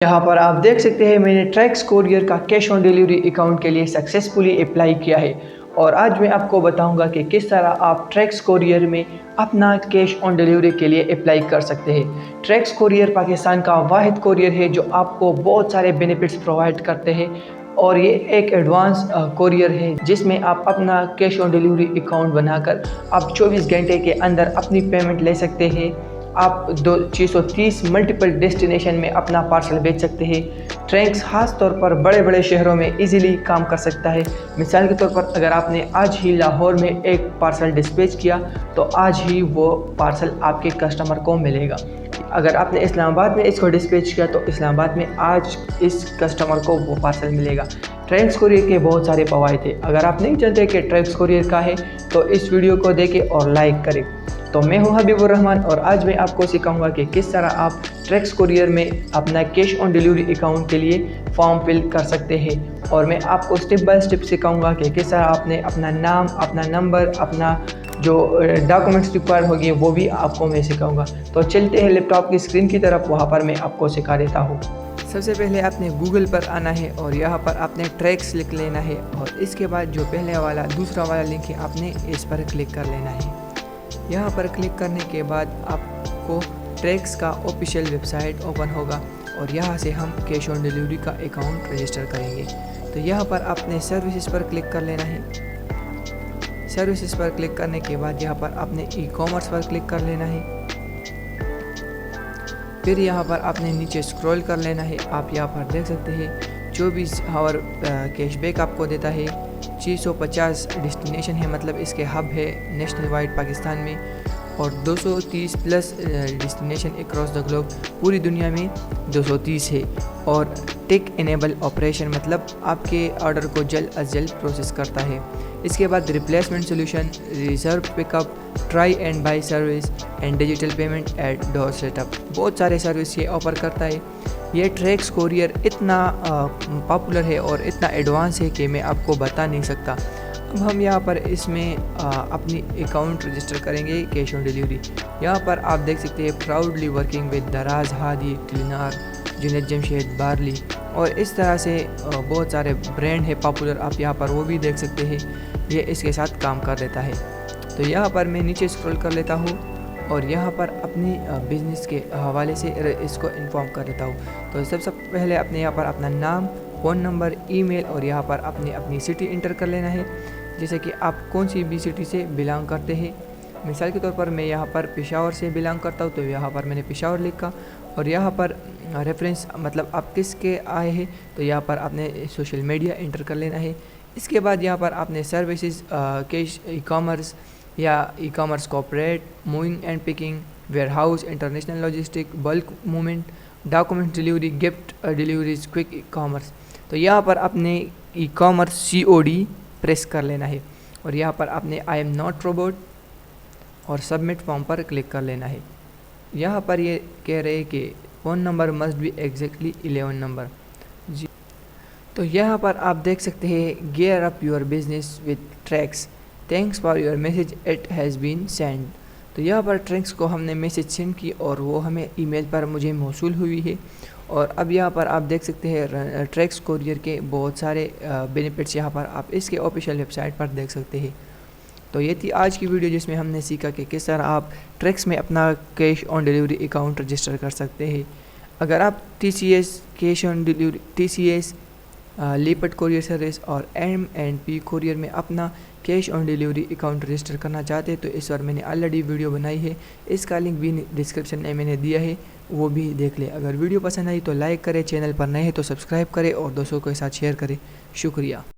यहाँ पर आप देख सकते हैं मैंने ट्रैक्स कोरियर का कैश ऑन डिलीवरी अकाउंट के लिए सक्सेसफुली अप्लाई किया है। और आज मैं आपको बताऊंगा कि किस तरह आप ट्रैक्स कोरियर में अपना कैश ऑन डिलीवरी के लिए अप्लाई कर सकते हैं। ट्रैक्स कोरियर पाकिस्तान का वाहिद कोरियर है जो आपको बहुत सारे बेनिफिट्स प्रोवाइड करते हैं और ये एक एडवांस कोरियर है जिसमें आप अपना कैश ऑन डिलीवरी अकाउंट बनाकर आप 24 घंटे के अंदर अपनी पेमेंट ले सकते हैं। आप 630 मल्टीपल डेस्टिनेशन में अपना पार्सल भेज सकते हैं। ट्रैक्स खास तौर पर बड़े बड़े शहरों में इजीली काम कर सकता है। मिसाल के तौर पर अगर आपने आज ही लाहौर में एक पार्सल डिस्पैच किया तो आज ही वो पार्सल आपके कस्टमर को मिलेगा। अगर आपने इस्लामाबाद में इसको डिस्पैच किया तो इस्लामाबाद में आज इस कस्टमर को वो पार्सल मिलेगा। ट्रैक्स कोरियर के बहुत सारे फ़वाइद हैं। अगर आप नहीं जानते कि ट्रैक्स कोरियर का है तो इस वीडियो को देखें और लाइक करें। तो मैं हूं हबीबुर रहमान और आज मैं आपको सिखाऊंगा कि किस तरह आप ट्रैक्स कोरियर में अपना कैश ऑन डिलीवरी अकाउंट के लिए फॉर्म फिल कर सकते हैं। और मैं आपको स्टेप बाय स्टेप सिखाऊंगा कि किस तरह आपने अपना नाम, अपना नंबर, अपना जो डॉक्यूमेंट्स रिक्वायर होंगे वो भी आपको मैं सिखाऊंगा। तो चलते हैं लैपटॉप की स्क्रीन की तरफ, वहाँ पर मैं आपको सिखा देता हूँ। सबसे पहले आपने गूगल पर आना है और यहाँ पर आपने ट्रैक्स लिख लेना है और इसके बाद जो पहले वाला दूसरा वाला लिंक है आपने इस पर क्लिक कर लेना है। यहाँ पर क्लिक करने के बाद आपको ट्रैक्स का ऑफिशियल वेबसाइट ओपन होगा और यहाँ से हम कैश ऑन डिलीवरी का अकाउंट रजिस्टर करेंगे। तो यहाँ पर आपने सर्विसेज पर क्लिक कर लेना है। सर्विसेज पर क्लिक करने के बाद यहाँ पर आपने ई कॉमर्स पर क्लिक कर लेना है। फिर यहाँ पर आपने नीचे स्क्रॉल कर लेना है। आप यहाँ पर देख सकते हैं 24 आवर कैशबैक आपको देता है। 650 डेस्टिनेशन है, मतलब इसके हब है नेशनल वाइड पाकिस्तान में, और 230 plus destination across the globe, पूरी दुनिया में 230 है। और टेक इनेबल ऑपरेशन, मतलब आपके ऑर्डर को जल्द अज जल्द प्रोसेस करता है। इसके बाद replacement solution, reserve pickup, try and buy service and digital payment at door setup, बहुत सारे सर्विस ये ऑफर करता है। ये ट्रैक्स कोरियर इतना पॉपुलर है और इतना एडवांस है कि मैं आपको बता नहीं सकता। अब हम यहाँ पर इसमें अपनी अकाउंट रजिस्टर करेंगे कैश ऑन डिलीवरी। यहाँ पर आप देख सकते हैं प्राउडली वर्किंग विद दराज, हादी, क्लिनार, जुनैद जमशेद, बारली, और इस तरह से बहुत सारे ब्रांड है पॉपुलर, आप यहाँ पर वो भी देख सकते हैं। ये इसके साथ काम कर देता है। तो यहाँ पर मैं नीचे स्क्रॉल कर लेता हूँ और यहाँ पर अपनी बिज़नेस के हवाले से इसको इन्फॉर्म कर देता हूँ। तो सबसे पहले अपने यहाँ पर अपना नाम, फ़ोन नंबर, ईमेल और यहाँ पर अपनी सिटी इंटर कर लेना है, जैसे कि आप कौन सी भी सिटी से बिलोंग करते हैं। मिसाल के तौर पर मैं यहाँ पर पेशावर से बिलोंग करता हूँ तो यहाँ पर मैंने पेशावर लिखा। और यहाँ पर रेफरेंस, मतलब आप किसके आए हैं, तो यहाँ पर आपने सोशल मीडिया इंटर कर लेना है। इसके बाद यहाँ पर आपने सर्विसेज, कैश, ई कॉमर्स या e commerce corporate, moving and picking, warehouse, international logistic, bulk movement, document delivery, gift deliveries, quick e commerce. तो यहाँ पर आपने ई कॉमर्स COD प्रेस कर लेना है और यहाँ पर आपने आई एम नॉट रोबोट और सबमिट फॉर्म पर क्लिक कर लेना है। यहाँ पर ये कह रहे हैं कि phone number must be exactly 11 number जी। तो यहाँ पर आप देख सकते हैं gear up your business with Trax, thanks for your message, it has been send. तो यहाँ पर ट्रैक्स को हमने मैसेज सेंड की और वो हमें ईमेल पर मुझे मौसूल हुई है। और अब यहाँ पर आप देख सकते हैं ट्रैक्स कोरियर के बहुत सारे बेनिफिट्स यहाँ पर आप इसके ऑफिशियल वेबसाइट पर देख सकते हैं। तो ये थी आज की वीडियो जिसमें हमने सीखा कि किस तरह आप ट्रैक्स में अपना cash on delivery account register कर सकते हैं। अगर आप TCS cash on delivery, TCS leopard courier service और M&P कोरियर में अपना cash on delivery account register करना चाहते हैं तो इस बार मैंने ऑलरेडी वीडियो बनाई है, इसका लिंक भी डिस्क्रिप्शन में मैंने दिया है, वो भी देख लें। अगर वीडियो पसंद आई तो लाइक करें, चैनल पर नए हैं तो सब्सक्राइब करें और दोस्तों के साथ शेयर करें। शुक्रिया।